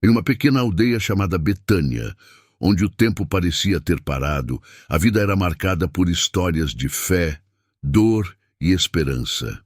Em uma pequena aldeia chamada Betânia, onde o tempo parecia ter parado, a vida era marcada por histórias de fé, dor e esperança.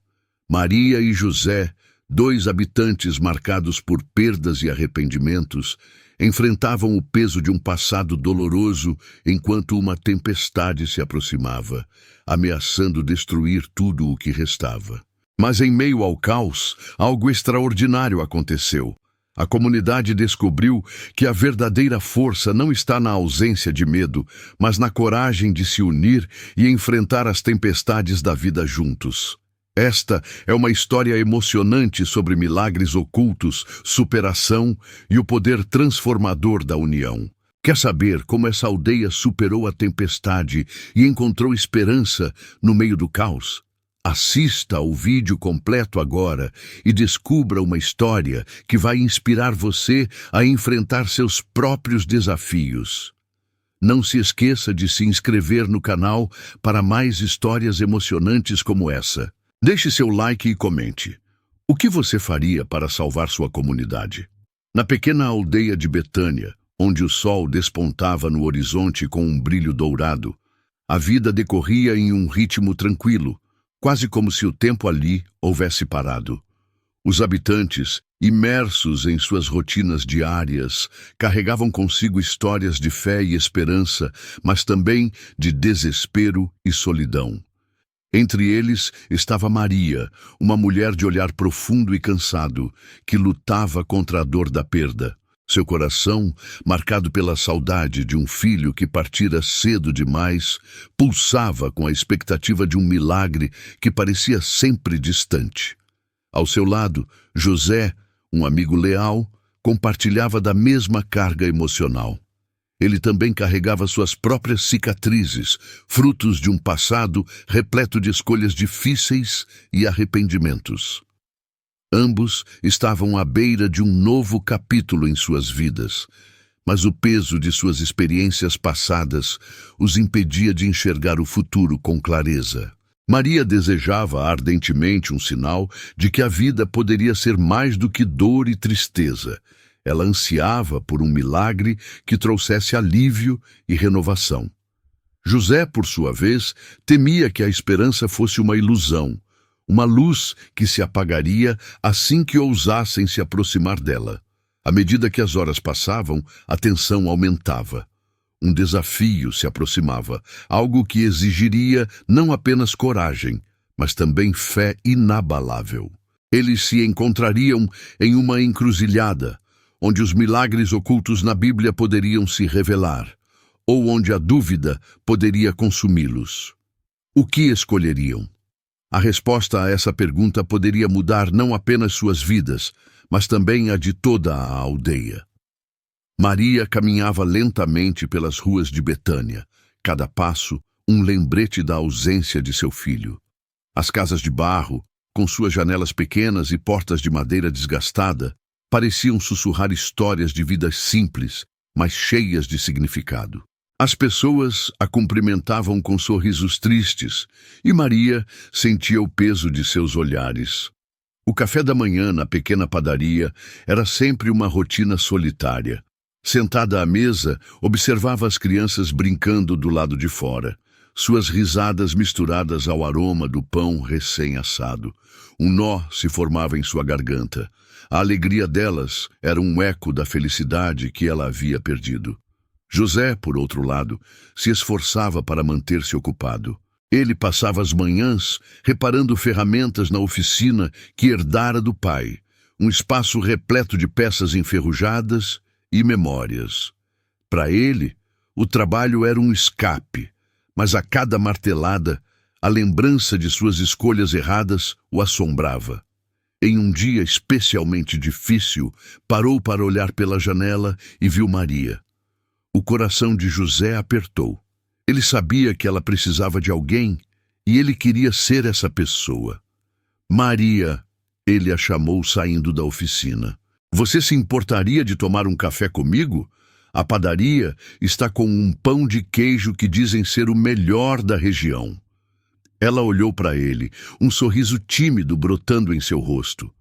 Maria e José, dois habitantes marcados por perdas e arrependimentos, enfrentavam o peso de um passado doloroso enquanto uma tempestade se aproximava, ameaçando destruir tudo o que restava. Mas em meio ao caos, algo extraordinário aconteceu. A comunidade descobriu que a verdadeira força não está na ausência de medo, mas na coragem de se unir e enfrentar as tempestades da vida juntos. Esta é uma história emocionante sobre milagres ocultos, superação e o poder transformador da união. Quer saber como essa aldeia superou a tempestade e encontrou esperança no meio do caos? Assista ao vídeo completo agora e descubra uma história que vai inspirar você a enfrentar seus próprios desafios. Não se esqueça de se inscrever no canal para mais histórias emocionantes como essa. Deixe seu like e comente. O que você faria para salvar sua comunidade? Na pequena aldeia de Betânia, onde o sol despontava no horizonte com um brilho dourado, a vida decorria em um ritmo tranquilo, quase como se o tempo ali houvesse parado. Os habitantes, imersos em suas rotinas diárias, carregavam consigo histórias de fé e esperança, mas também de desespero e solidão. Entre eles estava Maria, uma mulher de olhar profundo e cansado, que lutava contra a dor da perda. Seu coração, marcado pela saudade de um filho que partira cedo demais, pulsava com a expectativa de um milagre que parecia sempre distante. Ao seu lado, José, um amigo leal, compartilhava da mesma carga emocional. Ele também carregava suas próprias cicatrizes, frutos de um passado repleto de escolhas difíceis e arrependimentos. Ambos estavam à beira de um novo capítulo em suas vidas, mas o peso de suas experiências passadas os impedia de enxergar o futuro com clareza. Maria desejava ardentemente um sinal de que a vida poderia ser mais do que dor e tristeza. Ela ansiava por um milagre que trouxesse alívio e renovação. José, por sua vez, temia que a esperança fosse uma ilusão, uma luz que se apagaria assim que ousassem se aproximar dela. À medida que as horas passavam, a tensão aumentava. Um desafio se aproximava, algo que exigiria não apenas coragem, mas também fé inabalável. Eles se encontrariam em uma encruzilhada, onde os milagres ocultos na Bíblia poderiam se revelar, ou onde a dúvida poderia consumi-los. O que escolheriam? A resposta a essa pergunta poderia mudar não apenas suas vidas, mas também a de toda a aldeia. Maria caminhava lentamente pelas ruas de Betânia, cada passo um lembrete da ausência de seu filho. As casas de barro, com suas janelas pequenas e portas de madeira desgastada, pareciam sussurrar histórias de vidas simples, mas cheias de significado. As pessoas a cumprimentavam com sorrisos tristes, e Maria sentia o peso de seus olhares. O café da manhã na pequena padaria era sempre uma rotina solitária. Sentada à mesa, observava as crianças brincando do lado de fora, suas risadas misturadas ao aroma do pão recém-assado. Um nó se formava em sua garganta. A alegria delas era um eco da felicidade que ela havia perdido. José, por outro lado, se esforçava para manter-se ocupado. Ele passava as manhãs reparando ferramentas na oficina que herdara do pai, um espaço repleto de peças enferrujadas e memórias. Para ele, o trabalho era um escape, mas a cada martelada, a lembrança de suas escolhas erradas o assombrava. Em um dia especialmente difícil, parou para olhar pela janela e viu Maria. O coração de José apertou. Ele sabia que ela precisava de alguém e ele queria ser essa pessoa. Maria, ele a chamou saindo da oficina. Você se importaria de tomar um café comigo? A padaria está com um pão de queijo que dizem ser o melhor da região. Ela olhou para ele, um sorriso tímido brotando em seu rosto.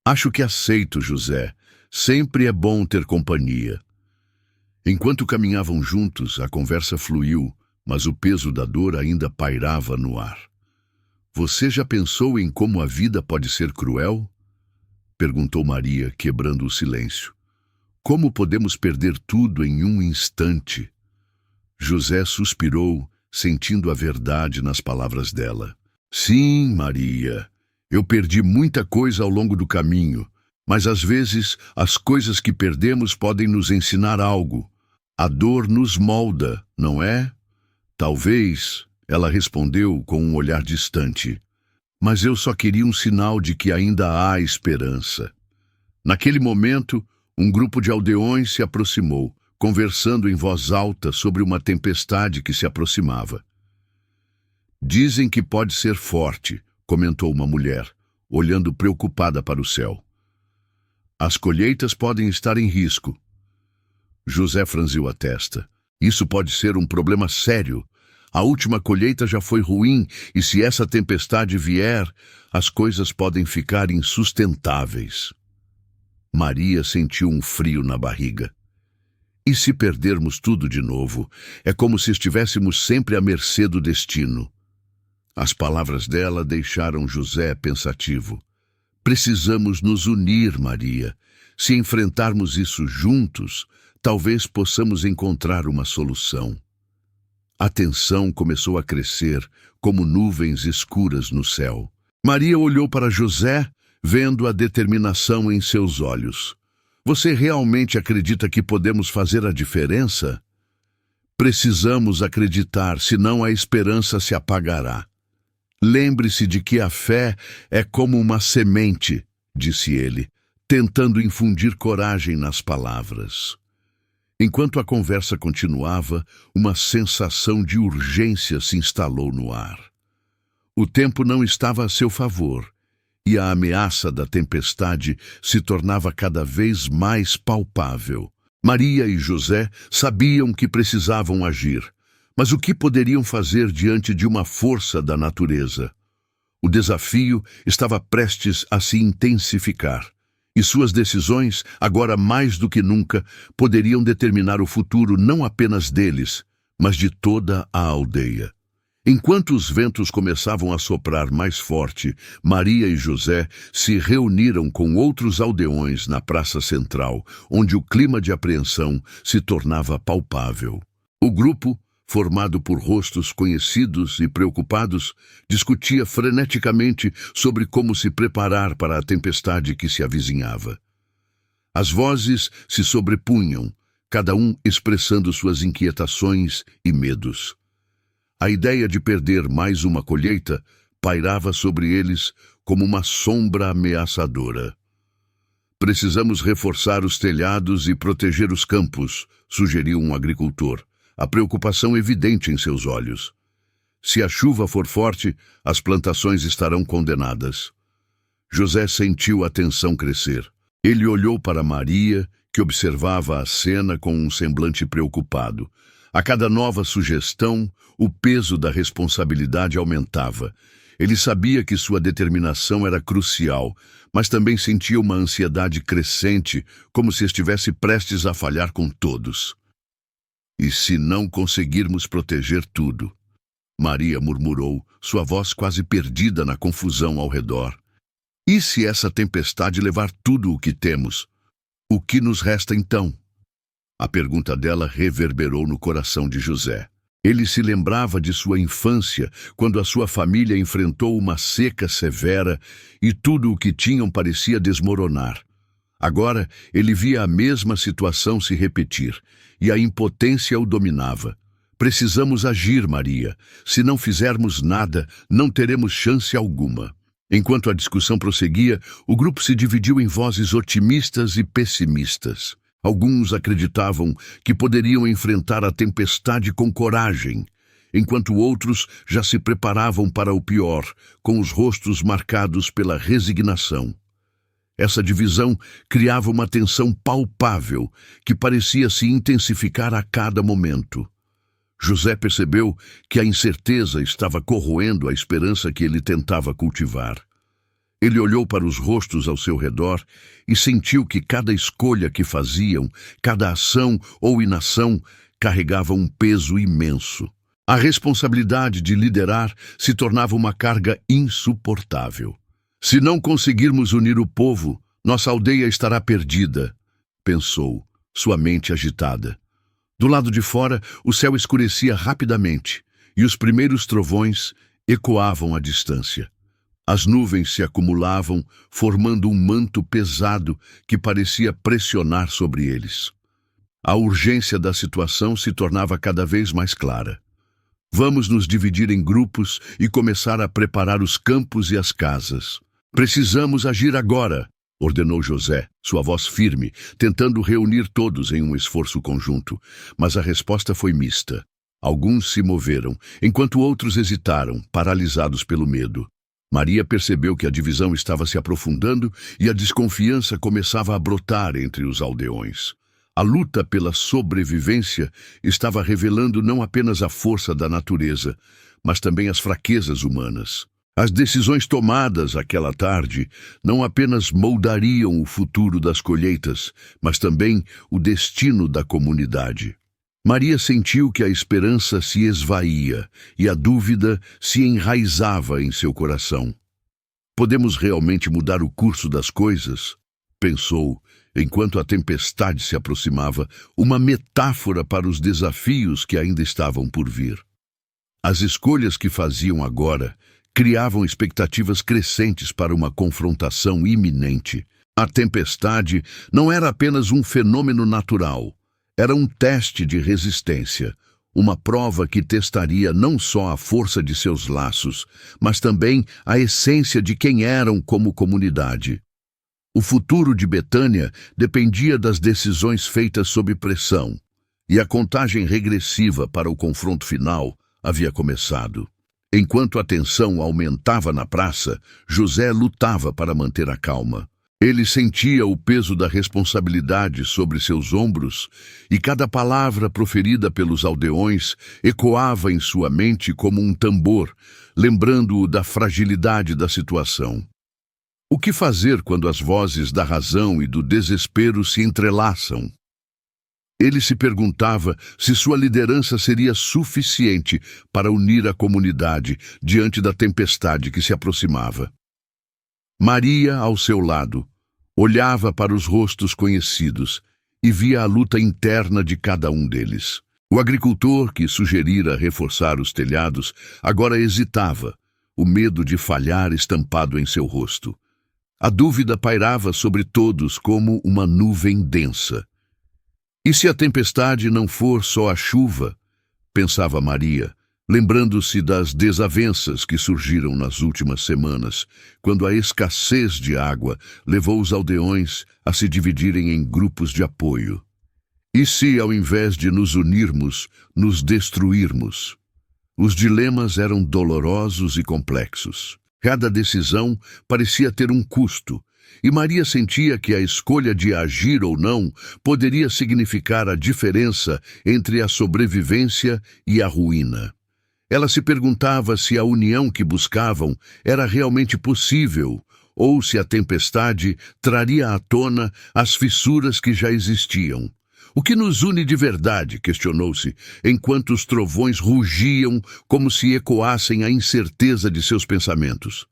Acho que aceito, José. Sempre é bom ter companhia. Enquanto caminhavam juntos, a conversa fluiu, mas o peso da dor ainda pairava no ar. Você já pensou em como a vida pode ser cruel? Perguntou Maria, quebrando o silêncio. Como podemos perder tudo em um instante? José suspirou, sentindo a verdade nas palavras dela. Sim, Maria, eu perdi muita coisa ao longo do caminho, mas às vezes as coisas que perdemos podem nos ensinar algo. A dor nos molda, não é? Talvez, ela respondeu com um olhar distante. Mas eu só queria um sinal de que ainda há esperança. Naquele momento, um grupo de aldeões se aproximou, conversando em voz alta sobre uma tempestade que se aproximava. Dizem que pode ser forte, comentou uma mulher, olhando preocupada para o céu. As colheitas podem estar em risco. José franziu a testa. Isso pode ser um problema sério. A última colheita já foi ruim e se essa tempestade vier, as coisas podem ficar insustentáveis. Maria sentiu um frio na barriga. E se perdermos tudo de novo? É como se estivéssemos sempre à mercê do destino. As palavras dela deixaram José pensativo. Precisamos nos unir, Maria. Se enfrentarmos isso juntos, talvez possamos encontrar uma solução. A tensão começou a crescer, como nuvens escuras no céu. Maria olhou para José, vendo a determinação em seus olhos. Você realmente acredita que podemos fazer a diferença? Precisamos acreditar, senão a esperança se apagará. Lembre-se de que a fé é como uma semente, disse ele, tentando infundir coragem nas palavras. Enquanto a conversa continuava, uma sensação de urgência se instalou no ar. O tempo não estava a seu favor, e a ameaça da tempestade se tornava cada vez mais palpável. Maria e José sabiam que precisavam agir, mas o que poderiam fazer diante de uma força da natureza? O desafio estava prestes a se intensificar. E suas decisões, agora mais do que nunca, poderiam determinar o futuro não apenas deles, mas de toda a aldeia. Enquanto os ventos começavam a soprar mais forte, Maria e José se reuniram com outros aldeões na praça central, onde o clima de apreensão se tornava palpável. O grupo, formado por rostos conhecidos e preocupados, discutia freneticamente sobre como se preparar para a tempestade que se avizinhava. As vozes se sobrepunham, cada um expressando suas inquietações e medos. A ideia de perder mais uma colheita pairava sobre eles como uma sombra ameaçadora. Precisamos reforçar os telhados e proteger os campos, sugeriu um agricultor, a preocupação evidente em seus olhos. Se a chuva for forte, as plantações estarão condenadas. José sentiu a tensão crescer. Ele olhou para Maria, que observava a cena com um semblante preocupado. A cada nova sugestão, o peso da responsabilidade aumentava. Ele sabia que sua determinação era crucial, mas também sentia uma ansiedade crescente, como se estivesse prestes a falhar com todos. E se não conseguirmos proteger tudo? Maria murmurou, sua voz quase perdida na confusão ao redor. E se essa tempestade levar tudo o que temos? O que nos resta então? A pergunta dela reverberou no coração de José. Ele se lembrava de sua infância, quando a sua família enfrentou uma seca severa e tudo o que tinham parecia desmoronar. Agora, ele via a mesma situação se repetir, e a impotência o dominava. Precisamos agir, Maria. Se não fizermos nada, não teremos chance alguma. Enquanto a discussão prosseguia, o grupo se dividiu em vozes otimistas e pessimistas. Alguns acreditavam que poderiam enfrentar a tempestade com coragem, enquanto outros já se preparavam para o pior, com os rostos marcados pela resignação. Essa divisão criava uma tensão palpável que parecia se intensificar a cada momento. José percebeu que a incerteza estava corroendo a esperança que ele tentava cultivar. Ele olhou para os rostos ao seu redor e sentiu que cada escolha que faziam, cada ação ou inação, carregava um peso imenso. A responsabilidade de liderar se tornava uma carga insuportável. Se não conseguirmos unir o povo, nossa aldeia estará perdida, pensou, sua mente agitada. Do lado de fora, o céu escurecia rapidamente e os primeiros trovões ecoavam à distância. As nuvens se acumulavam, formando um manto pesado que parecia pressionar sobre eles. A urgência da situação se tornava cada vez mais clara. Vamos nos dividir em grupos e começar a preparar os campos e as casas. Precisamos agir agora, ordenou José, sua voz firme, tentando reunir todos em um esforço conjunto. Mas a resposta foi mista. Alguns se moveram, enquanto outros hesitaram, paralisados pelo medo. Maria percebeu que a divisão estava se aprofundando e a desconfiança começava a brotar entre os aldeões. A luta pela sobrevivência estava revelando não apenas a força da natureza, mas também as fraquezas humanas. As decisões tomadas aquela tarde não apenas moldariam o futuro das colheitas, mas também o destino da comunidade. Maria sentiu que a esperança se esvaía e a dúvida se enraizava em seu coração. Podemos realmente mudar o curso das coisas? Pensou, enquanto a tempestade se aproximava, uma metáfora para os desafios que ainda estavam por vir. As escolhas que faziam agora criavam expectativas crescentes para uma confrontação iminente. A tempestade não era apenas um fenômeno natural. Era um teste de resistência, uma prova que testaria não só a força de seus laços, mas também a essência de quem eram como comunidade. O futuro de Betânia dependia das decisões feitas sob pressão, e a contagem regressiva para o confronto final havia começado. Enquanto a tensão aumentava na praça, José lutava para manter a calma. Ele sentia o peso da responsabilidade sobre seus ombros e cada palavra proferida pelos aldeões ecoava em sua mente como um tambor, lembrando-o da fragilidade da situação. O que fazer quando as vozes da razão e do desespero se entrelaçam? Ele se perguntava se sua liderança seria suficiente para unir a comunidade diante da tempestade que se aproximava. Maria, ao seu lado, olhava para os rostos conhecidos e via a luta interna de cada um deles. O agricultor que sugerira reforçar os telhados agora hesitava, o medo de falhar estampado em seu rosto. A dúvida pairava sobre todos como uma nuvem densa. E se a tempestade não for só a chuva? Pensava Maria, lembrando-se das desavenças que surgiram nas últimas semanas, quando a escassez de água levou os aldeões a se dividirem em grupos de apoio. E se, ao invés de nos unirmos, nos destruirmos? Os dilemas eram dolorosos e complexos. Cada decisão parecia ter um custo, e Maria sentia que a escolha de agir ou não poderia significar a diferença entre a sobrevivência e a ruína. Ela se perguntava se a união que buscavam era realmente possível, ou se a tempestade traria à tona as fissuras que já existiam. O que nos une de verdade? Questionou-se, enquanto os trovões rugiam como se ecoassem a incerteza de seus pensamentos.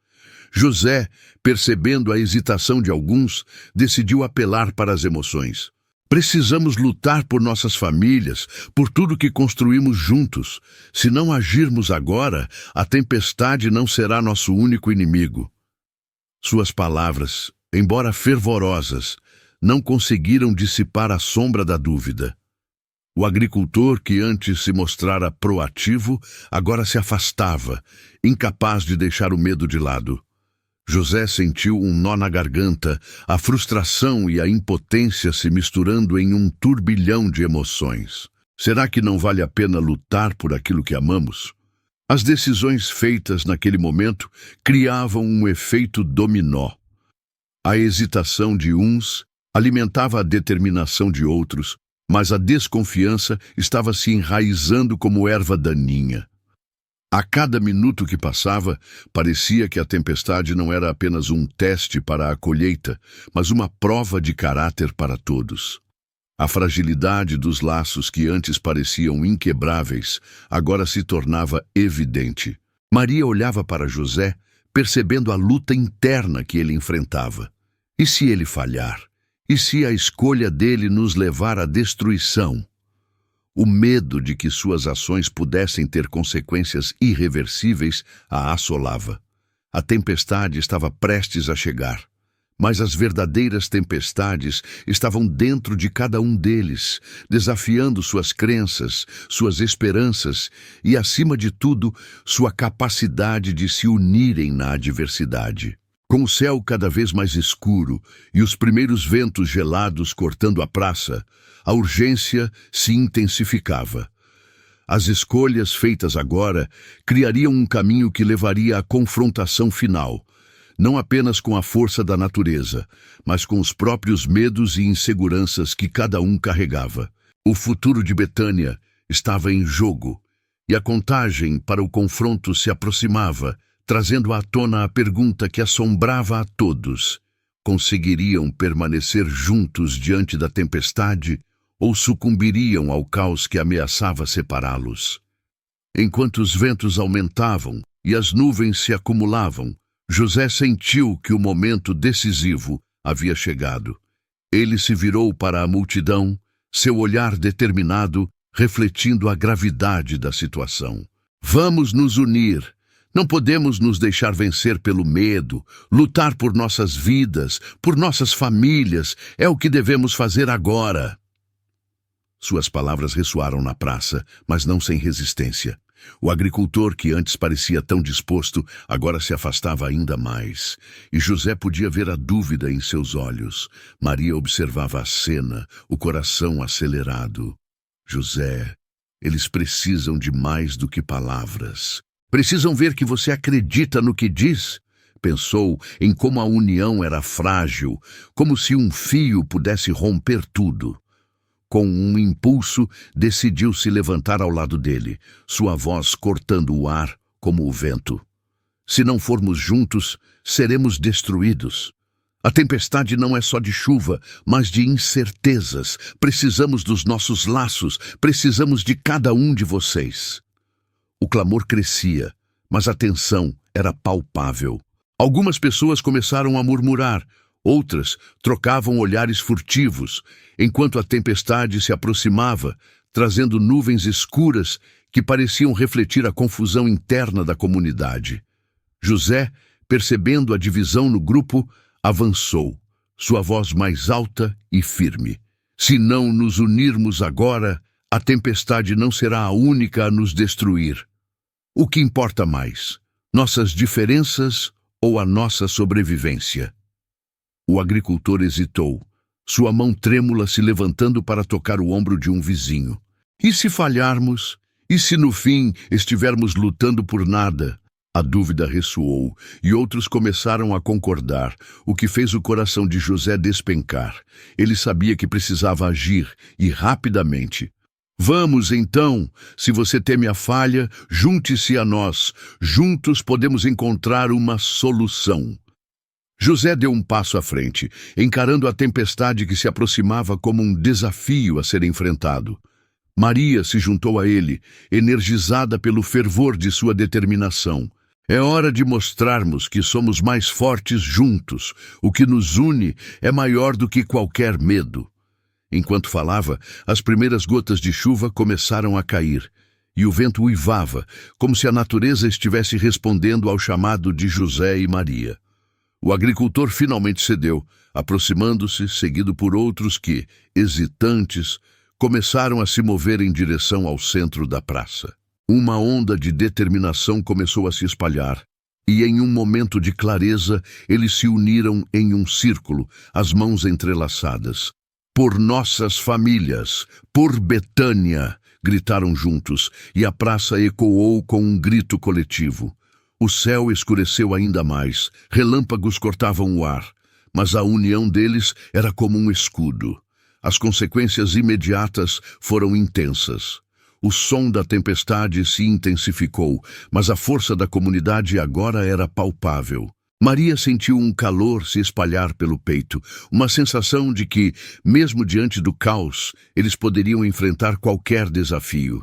José, percebendo a hesitação de alguns, decidiu apelar para as emoções. Precisamos lutar por nossas famílias, por tudo que construímos juntos. Se não agirmos agora, a tempestade não será nosso único inimigo. Suas palavras, embora fervorosas, não conseguiram dissipar a sombra da dúvida. O agricultor, que antes se mostrara proativo, agora se afastava, incapaz de deixar o medo de lado. José sentiu um nó na garganta, a frustração e a impotência se misturando em um turbilhão de emoções. Será que não vale a pena lutar por aquilo que amamos? As decisões feitas naquele momento criavam um efeito dominó. A hesitação de uns alimentava a determinação de outros, mas a desconfiança estava se enraizando como erva daninha. A cada minuto que passava, parecia que a tempestade não era apenas um teste para a colheita, mas uma prova de caráter para todos. A fragilidade dos laços que antes pareciam inquebráveis, agora se tornava evidente. Maria olhava para José, percebendo a luta interna que ele enfrentava. E se ele falhar? E se a escolha dele nos levar à destruição? O medo de que suas ações pudessem ter consequências irreversíveis a assolava. A tempestade estava prestes a chegar. Mas as verdadeiras tempestades estavam dentro de cada um deles, desafiando suas crenças, suas esperanças e, acima de tudo, sua capacidade de se unirem na adversidade. Com o céu cada vez mais escuro e os primeiros ventos gelados cortando a praça, a urgência se intensificava. As escolhas feitas agora criariam um caminho que levaria à confrontação final, não apenas com a força da natureza, mas com os próprios medos e inseguranças que cada um carregava. O futuro de Betânia estava em jogo, e a contagem para o confronto se aproximava, trazendo à tona a pergunta que assombrava a todos: conseguiriam permanecer juntos diante da tempestade ou sucumbiriam ao caos que ameaçava separá-los? Enquanto os ventos aumentavam e as nuvens se acumulavam, José sentiu que o momento decisivo havia chegado. Ele se virou para a multidão, seu olhar determinado, refletindo a gravidade da situação. Vamos nos unir. Não podemos nos deixar vencer pelo medo. Lutar por nossas vidas, por nossas famílias, é o que devemos fazer agora. Suas palavras ressoaram na praça, mas não sem resistência. O agricultor, que antes parecia tão disposto, agora se afastava ainda mais. E José podia ver a dúvida em seus olhos. Maria observava a cena, o coração acelerado. José, eles precisam de mais do que palavras. Precisam ver que você acredita no que diz. Pensou em como a união era frágil, como se um fio pudesse romper tudo. Com um impulso, decidiu se levantar ao lado dele, sua voz cortando o ar como o vento. Se não formos juntos, seremos destruídos. A tempestade não é só de chuva, mas de incertezas. Precisamos dos nossos laços, precisamos de cada um de vocês. O clamor crescia, mas a tensão era palpável. Algumas pessoas começaram a murmurar, outras trocavam olhares furtivos, enquanto a tempestade se aproximava, trazendo nuvens escuras que pareciam refletir a confusão interna da comunidade. José, percebendo a divisão no grupo, avançou, sua voz mais alta e firme. Se não nos unirmos agora, a tempestade não será a única a nos destruir. O que importa mais, nossas diferenças ou a nossa sobrevivência? O agricultor hesitou, sua mão trêmula se levantando para tocar o ombro de um vizinho. E se falharmos? E se no fim estivermos lutando por nada? A dúvida ressoou, e outros começaram a concordar, o que fez o coração de José despencar. Ele sabia que precisava agir, e rapidamente. Vamos, então, se você teme a falha, junte-se a nós. Juntos podemos encontrar uma solução. José deu um passo à frente, encarando a tempestade que se aproximava como um desafio a ser enfrentado. Maria se juntou a ele, energizada pelo fervor de sua determinação. É hora de mostrarmos que somos mais fortes juntos. O que nos une é maior do que qualquer medo. Enquanto falava, as primeiras gotas de chuva começaram a cair, e o vento uivava, como se a natureza estivesse respondendo ao chamado de José e Maria. O agricultor finalmente cedeu, aproximando-se, seguido por outros que, hesitantes, começaram a se mover em direção ao centro da praça. Uma onda de determinação começou a se espalhar, e em um momento de clareza, eles se uniram em um círculo, as mãos entrelaçadas. Por nossas famílias, por Betânia, gritaram juntos, e a praça ecoou com um grito coletivo. O céu escureceu ainda mais, relâmpagos cortavam o ar, mas a união deles era como um escudo. As consequências imediatas foram intensas. O som da tempestade se intensificou, mas a força da comunidade agora era palpável. Maria sentiu um calor se espalhar pelo peito, uma sensação de que, mesmo diante do caos, eles poderiam enfrentar qualquer desafio.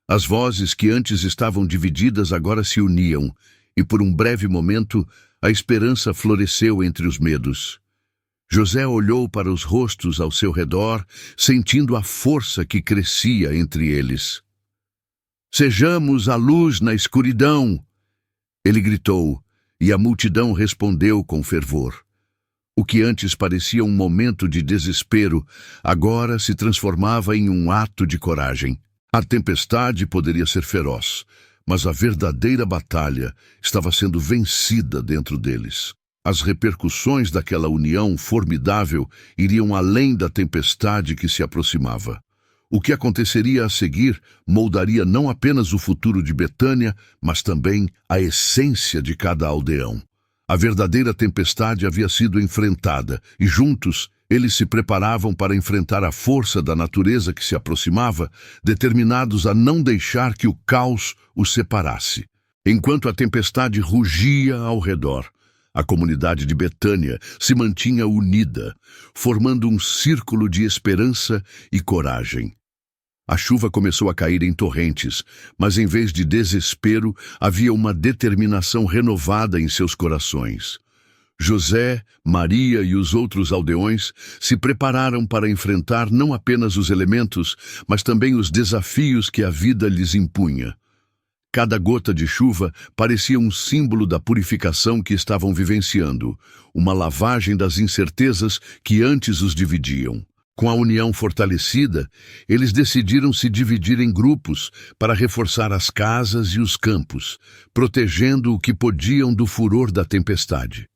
As vozes que antes estavam divididas agora se uniam, e por um breve momento a esperança floresceu entre os medos. José olhou para os rostos ao seu redor, sentindo a força que crescia entre eles. "Sejamos a luz na escuridão!" Ele gritou, e a multidão respondeu com fervor. O que antes parecia um momento de desespero, agora se transformava em um ato de coragem. A tempestade poderia ser feroz, mas a verdadeira batalha estava sendo vencida dentro deles. As repercussões daquela união formidável iriam além da tempestade que se aproximava. O que aconteceria a seguir moldaria não apenas o futuro de Betânia, mas também a essência de cada aldeão. A verdadeira tempestade havia sido enfrentada, e juntos eles se preparavam para enfrentar a força da natureza que se aproximava, determinados a não deixar que o caos os separasse. Enquanto a tempestade rugia ao redor, a comunidade de Betânia se mantinha unida, formando um círculo de esperança e coragem. A chuva começou a cair em torrentes, mas em vez de desespero, havia uma determinação renovada em seus corações. José, Maria e os outros aldeões se prepararam para enfrentar não apenas os elementos, mas também os desafios que a vida lhes impunha. Cada gota de chuva parecia um símbolo da purificação que estavam vivenciando, uma lavagem das incertezas que antes os dividiam. Com a união fortalecida, eles decidiram se dividir em grupos para reforçar as casas e os campos, protegendo o que podiam do furor da tempestade.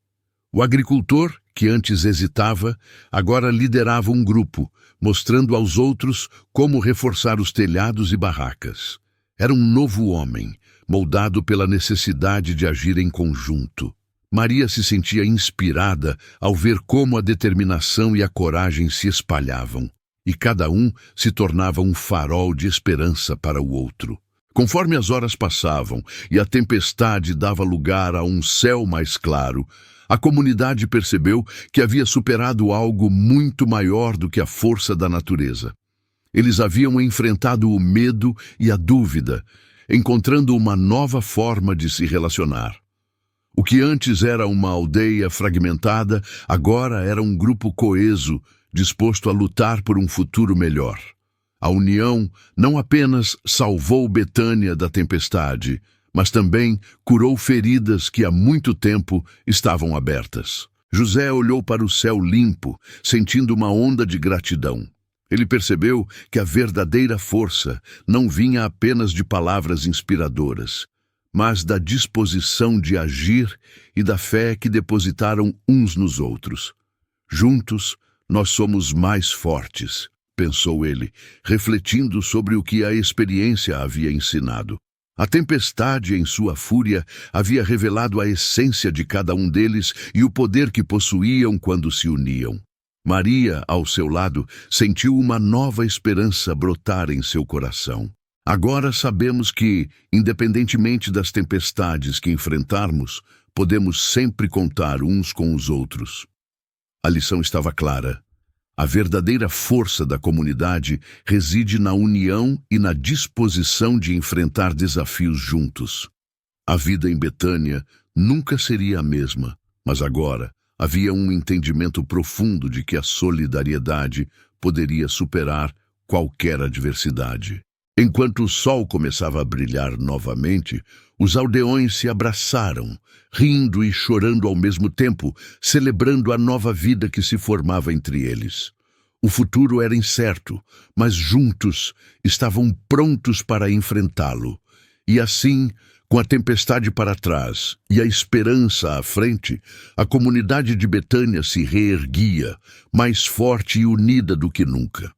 O agricultor, que antes hesitava, agora liderava um grupo, mostrando aos outros como reforçar os telhados e barracas. Era um novo homem, moldado pela necessidade de agir em conjunto. Maria se sentia inspirada ao ver como a determinação e a coragem se espalhavam, e cada um se tornava um farol de esperança para o outro. Conforme as horas passavam e a tempestade dava lugar a um céu mais claro, a comunidade percebeu que havia superado algo muito maior do que a força da natureza. Eles haviam enfrentado o medo e a dúvida, encontrando uma nova forma de se relacionar. O que antes era uma aldeia fragmentada, agora era um grupo coeso, disposto a lutar por um futuro melhor. A união não apenas salvou Betânia da tempestade, mas também curou feridas que há muito tempo estavam abertas. José olhou para o céu limpo, sentindo uma onda de gratidão. Ele percebeu que a verdadeira força não vinha apenas de palavras inspiradoras, mas da disposição de agir e da fé que depositaram uns nos outros. Juntos, nós somos mais fortes, pensou ele, refletindo sobre o que a experiência havia ensinado. A tempestade, em sua fúria, havia revelado a essência de cada um deles e o poder que possuíam quando se uniam. Maria, ao seu lado, sentiu uma nova esperança brotar em seu coração. Agora sabemos que, independentemente das tempestades que enfrentarmos, podemos sempre contar uns com os outros. A lição estava clara. A verdadeira força da comunidade reside na união e na disposição de enfrentar desafios juntos. A vida em Betânia nunca seria a mesma, mas agora havia um entendimento profundo de que a solidariedade poderia superar qualquer adversidade. Enquanto o sol começava a brilhar novamente, os aldeões se abraçaram, rindo e chorando ao mesmo tempo, celebrando a nova vida que se formava entre eles. O futuro era incerto, mas juntos estavam prontos para enfrentá-lo. E assim, com a tempestade para trás e a esperança à frente, a comunidade de Betânia se reerguia, mais forte e unida do que nunca.